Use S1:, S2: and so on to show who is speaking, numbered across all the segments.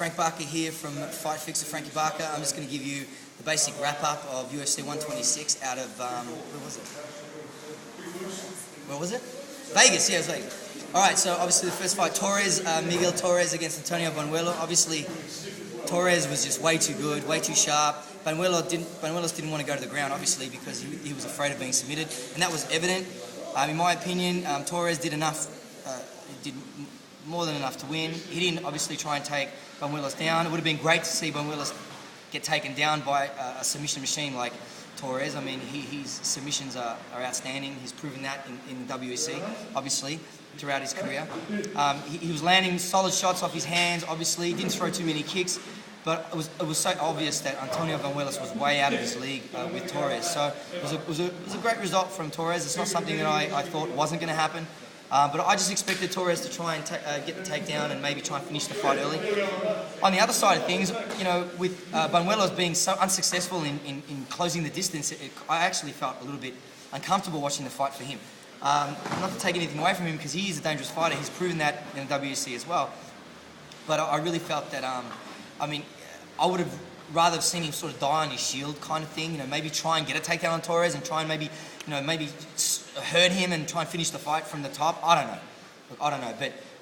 S1: Frank Barca here from Fight Fixer Frankie Barca. I'm just going to give you the basic wrap-up of UFC126 out of, where was it? Vegas, yeah, it was Vegas. Alright, so obviously the first fight, Miguel Torres against Antonio Banuelo. Obviously, Torres was just way too good, way too sharp. Banuelos didn't want to go to the ground, obviously, because he was afraid of being submitted, and that was evident. In my opinion, Torres did enough, did more than enough to win. He didn't obviously try and take Banuelos down. It would have been great to see Banuelos get taken down by a submission machine like Torres. I mean, his submissions are outstanding. He's proven that in the WEC, obviously, throughout his career. He was landing solid shots off his hands, obviously. He didn't throw too many kicks, but it was so obvious that Antonio Banuelos was way out of his league with Torres. So it was a great result from Torres. It's not something that I thought wasn't going to happen. But I just expected Torres to try and get the takedown and maybe try and finish the fight early. On the other side of things, you know, with Banuelos being so unsuccessful in closing the distance, I actually felt a little bit uncomfortable watching the fight for him. Not to take anything away from him, because he is a dangerous fighter. He's proven that in the WEC as well. But I really felt that, I mean, I would have rather have seen him sort of die on his shield kind of thing. You know, maybe try and get a takedown on Torres and try and maybe hurt him and try and finish the fight from the top. I don't know. Look, I don't know.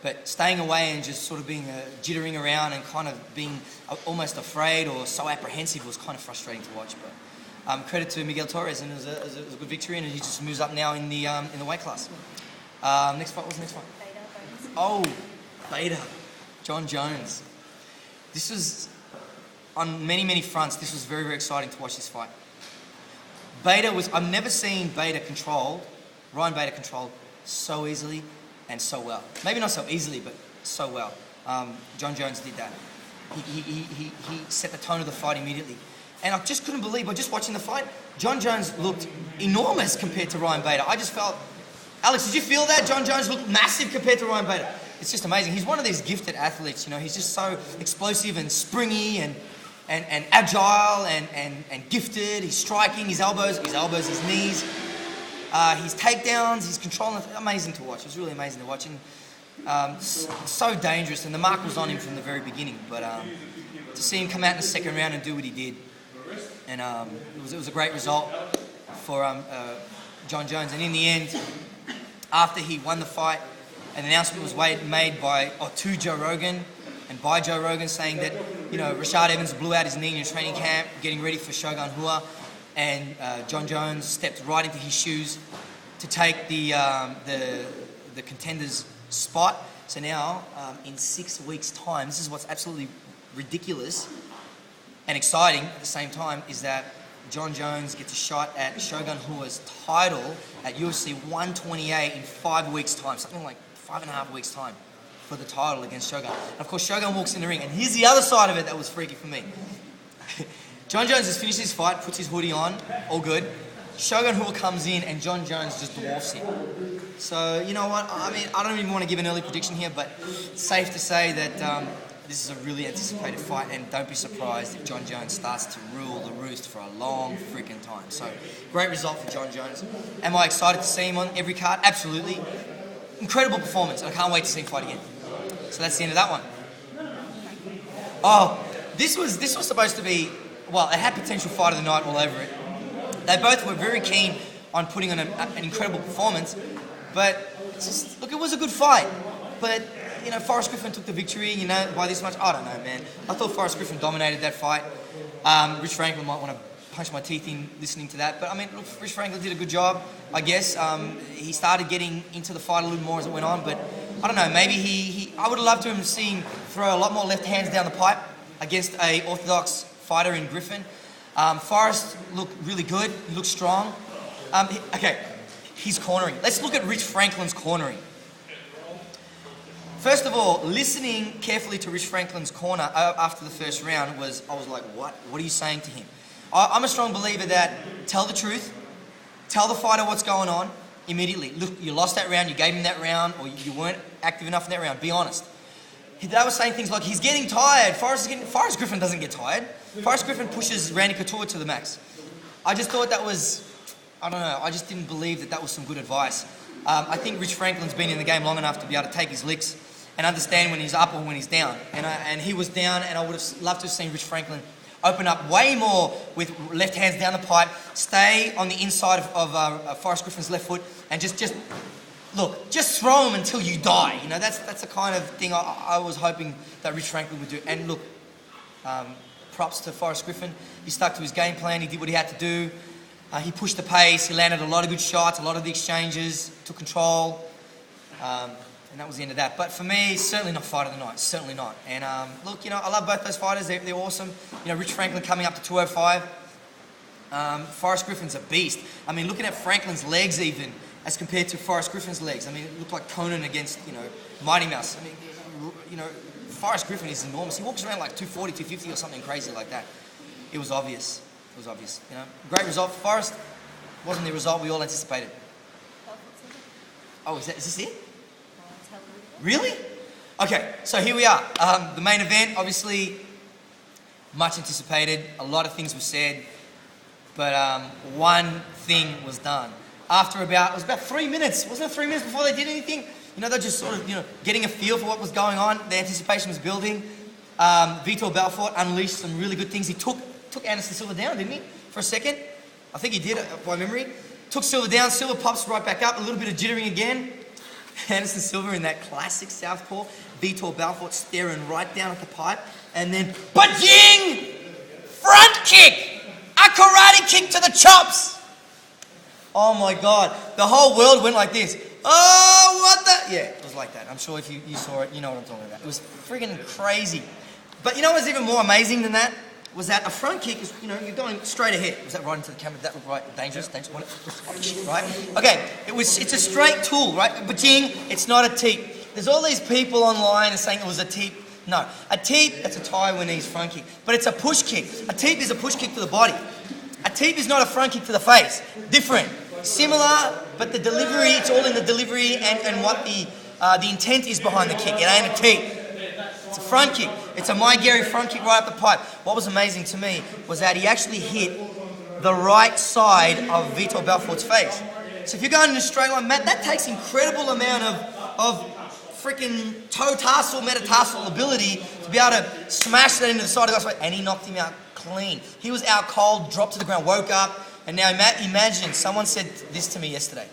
S1: But staying away and just sort of being jittering around and kind of being almost afraid or so apprehensive was kind of frustrating to watch. But credit to Miguel Torres, and it was a good victory, and he just moves up now in the weight class. Next fight, what's the next fight? Oh, Beta. John Jones. This was, on many fronts, this was very exciting to watch this fight. I've never seen Ryan Beta controlled so easily and so well. Maybe not so easily, but so well. John Jones did that. He set the tone of the fight immediately. And I just couldn't believe, by just watching the fight, John Jones looked enormous compared to Ryan Beta. I just felt, Alex, did you feel that? John Jones looked massive compared to Ryan Beta. It's just amazing. He's one of these gifted athletes, you know. He's just so explosive and springy and agile and gifted. He's striking, his elbows, his knees, his takedowns, his control. Amazing to watch. It was really amazing to watch. And so dangerous. And the mark was on him from the very beginning. But to see him come out in the second round and do what he did, and it was a great result for John Jones. And in the end, after he won the fight, an announcement was made to Joe Rogan and by Joe Rogan, saying that, you know, Rashad Evans blew out his knee in a training camp, getting ready for Shogun Rua, and John Jones stepped right into his shoes to take the contender's spot. So now, in 6 weeks' time, this is what's absolutely ridiculous and exciting at the same time, is that John Jones gets a shot at Shogun Rua's title at UFC 128 in 5 weeks' time, something like 5.5 weeks' time, for the title against Shogun. And of course, Shogun walks in the ring, and here's the other side of it that was freaky for me. John Jones has finished his fight, puts his hoodie on, all good. Shogun Rua comes in, and John Jones just dwarfs him. So, you know what, I mean, I don't even want to give an early prediction here, but it's safe to say that this is a really anticipated fight, and don't be surprised if John Jones starts to rule the roost for a long freaking time. So, great result for John Jones. Am I excited to see him on every card? Absolutely. Incredible performance, and I can't wait to see him fight again. So that's the end of that one. Oh, this was supposed to be, well, it had potential fight of the night all over it. They both were very keen on putting on an incredible performance, but just, look, it was a good fight. But, you know, Forrest Griffin took the victory, you know, by this much. I don't know, man. I thought Forrest Griffin dominated that fight. Rich Franklin might want to punch my teeth in listening to that. But, I mean, look, Rich Franklin did a good job, I guess. He started getting into the fight a little more as it went on, but I don't know, maybe I would have loved to have seen him throw a lot more left hands down the pipe against a orthodox fighter in Griffin. Forrest looked really good. He looked strong. He's cornering. Let's look at Rich Franklin's cornering. First of all, listening carefully to Rich Franklin's corner after the first round I was like, what? What are you saying to him? I'm a strong believer that tell the truth, tell the fighter what's going on immediately. Look, you lost that round, you gave him that round, or you weren't active enough in that round. Be honest. They were saying things like, he's getting tired. Forrest Griffin doesn't get tired. Forrest Griffin pushes Randy Couture to the max. I just thought that was, I don't know, I just didn't believe that was some good advice. I think Rich Franklin's been in the game long enough to be able to take his licks and understand when he's up or when he's down. And he was down, and I would have loved to have seen Rich Franklin open up way more with left hands down the pipe, stay on the inside of Forrest Griffin's left foot, and just throw him until you die. You know, that's the kind of thing I was hoping that Rich Franklin would do. And look, props to Forrest Griffin. He stuck to his game plan. He did what he had to do. He pushed the pace. He landed a lot of good shots, a lot of the exchanges, took control. And that was the end of that. But for me, certainly not fight of the night. Certainly not. And look, you know, I love both those fighters. They're awesome. You know, Rich Franklin coming up to 205. Forrest Griffin's a beast. I mean, looking at Franklin's legs even as compared to Forrest Griffin's legs. I mean, it looked like Conan against, you know, Mighty Mouse. I mean, you know, Forrest Griffin is enormous. He walks around like 240, 250 or something crazy like that. It was obvious. It was obvious. You know, great result for Forrest. Wasn't the result we all anticipated. Oh, is this it? Really? Okay, so here we are. The main event, obviously, much anticipated. A lot of things were said, but one thing was done. After it was about 3 minutes. Wasn't it 3 minutes before they did anything? You know, they're just sort of, you know, getting a feel for what was going on. The anticipation was building. Vitor Belfort unleashed some really good things. He took Anderson Silva down, didn't he? For a second. I think he did, by memory. Took Silva down. Silva pops right back up. A little bit of jittering again. Anderson Silva in that classic southpaw. Vitor Belfort staring right down at the pipe. And then, ba-jing! Front kick! A karate kick to the chops! Oh my God. The whole world went like this. Oh, what the? Yeah, it was like that. I'm sure if you saw it, you know what I'm talking about. It was friggin' crazy. But you know what's even more amazing than that? Was that a front kick is, you know, you're going straight ahead. Was that right into the camera? Did that look right? Dangerous? Right? Okay, it's a straight tool, right? Ba-ching, it's not a teep. There's all these people online saying it was a teep. No, a teep, that's a Taiwanese front kick. But it's a push kick. A teep is a push kick to the body. A teep is not a front kick to the face. Different. Similar, but the delivery, it's all in the delivery and what the intent is behind the kick. It ain't a teep. It's a front kick. It's a My Gary front kick right up the pipe. What was amazing to me was that he actually hit the right side of Vitor Belfort's face. So if you're going in a straight line, Matt, that takes incredible amount of freaking toe tarsal, metatarsal ability to be able to smash that into the side of the guy's face. And he knocked him out clean. He was out cold, dropped to the ground, woke up. And now imagine, someone said this to me yesterday.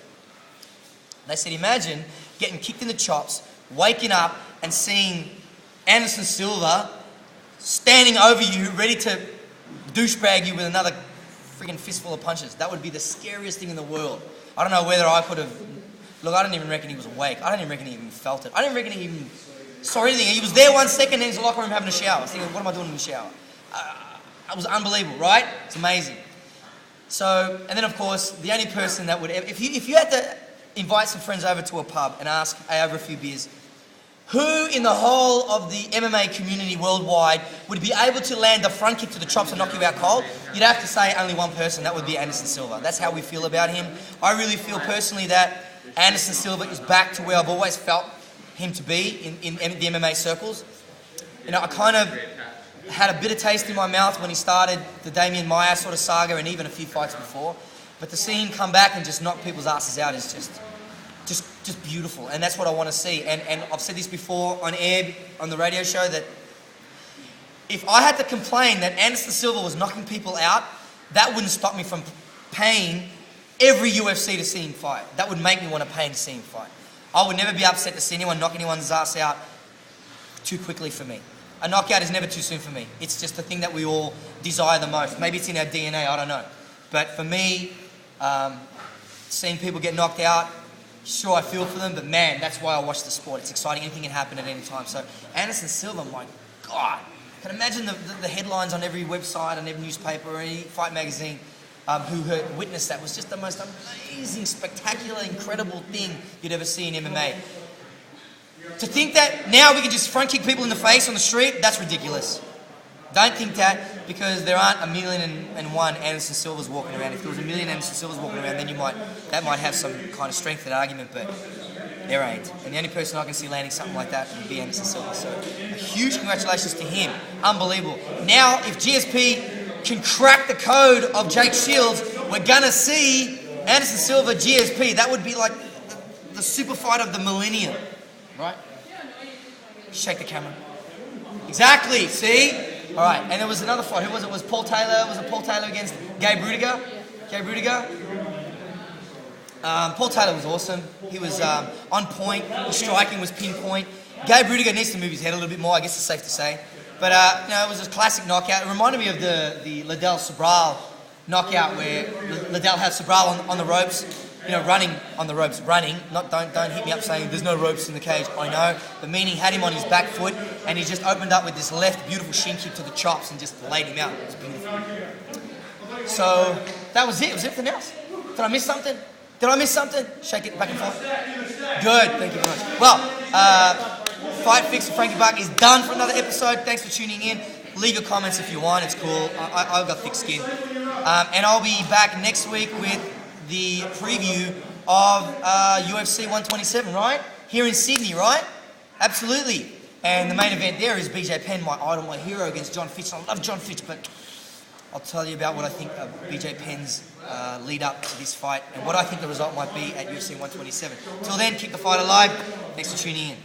S1: They said, imagine getting kicked in the chops, waking up and seeing Anderson Silva standing over you, ready to douchebag you with another freaking fistful of punches. That would be the scariest thing in the world. I don't know whether I could have... Look, I don't even reckon he was awake. I don't even reckon he even felt it. I don't even reckon he even saw anything. He was there 1 second and in his locker room having a shower. I was thinking, what am I doing in the shower? It was unbelievable, right? It's amazing. So, and then of course, the only person that would ever... If you had to invite some friends over to a pub and ask, hey, over a few beers, who in the whole of the MMA community worldwide would be able to land a front kick to the chops and knock you out cold? You'd have to say only one person, that would be Anderson Silva. That's how we feel about him. I really feel personally that Anderson Silva is back to where I've always felt him to be in the MMA circles. You know, I kind of had a bitter taste in my mouth when he started the Damian Maia sort of saga and even a few fights before. But to see him come back and just knock people's asses out is just beautiful, and that's what I want to see. And I've said this before on air, on the radio show, that if I had to complain that Anderson Silva was knocking people out, that wouldn't stop me from paying every UFC to see him fight. That would make me want to pay to see him fight. I would never be upset to see anyone knock anyone's ass out too quickly for me. A knockout is never too soon for me. It's just the thing that we all desire the most. Maybe it's in our DNA, I don't know. But for me, seeing people get knocked out, sure, I feel for them, but man, that's why I watch the sport. It's exciting. Anything can happen at any time. So Anderson Silva, my God. I can imagine the headlines on every website, on every newspaper, or any fight magazine who witnessed that. It was just the most amazing, spectacular, incredible thing you'd ever see in MMA. To think that now we can just front kick people in the face on the street, that's ridiculous. Don't think that, because there aren't 1,000,001 Anderson Silvas walking around. If there was 1,000,000 Anderson Silvas walking around, then that might have some kind of strength to that argument, but there ain't. And the only person I can see landing something like that would be Anderson Silva. So a huge congratulations to him. Unbelievable. Now, if GSP can crack the code of Jake Shields, we're gonna see Anderson Silva, GSP. That would be like the super fight of the millennium, right? Shake the camera. Exactly, see? All right, and there was another fight. Who was it? Was Paul Taylor? Was it Paul Taylor against Gabe Rudiger? Gabe Rudiger? Paul Taylor was awesome. He was on point. His striking was pinpoint. Gabe Rudiger needs to move his head a little bit more, I guess it's safe to say. But, it was a classic knockout. It reminded me of the Liddell Sobral knockout where Liddell had Sobral on the ropes, running on the ropes, running. Don't hit me up saying there's no ropes in the cage. I know, but meaning had him on his back foot and he just opened up with this left beautiful shin kick to the chops and just laid him out. It was beautiful. So that was it. Was everything else? Did I miss something? Shake it back and forth. Good. Thank you very much. Well, Fight Fix with Frankie Barca is done for another episode. Thanks for tuning in. Leave your comments if you want. It's cool. I've got thick skin. And I'll be back next week with the preview of UFC 127, right? Here in Sydney, right? Absolutely. And the main event there is BJ Penn, my idol, my hero, against John Fitch. I love John Fitch, but I'll tell you about what I think of BJ Penn's lead up to this fight and what I think the result might be at UFC 127. Till then, keep the fight alive. Thanks for tuning in.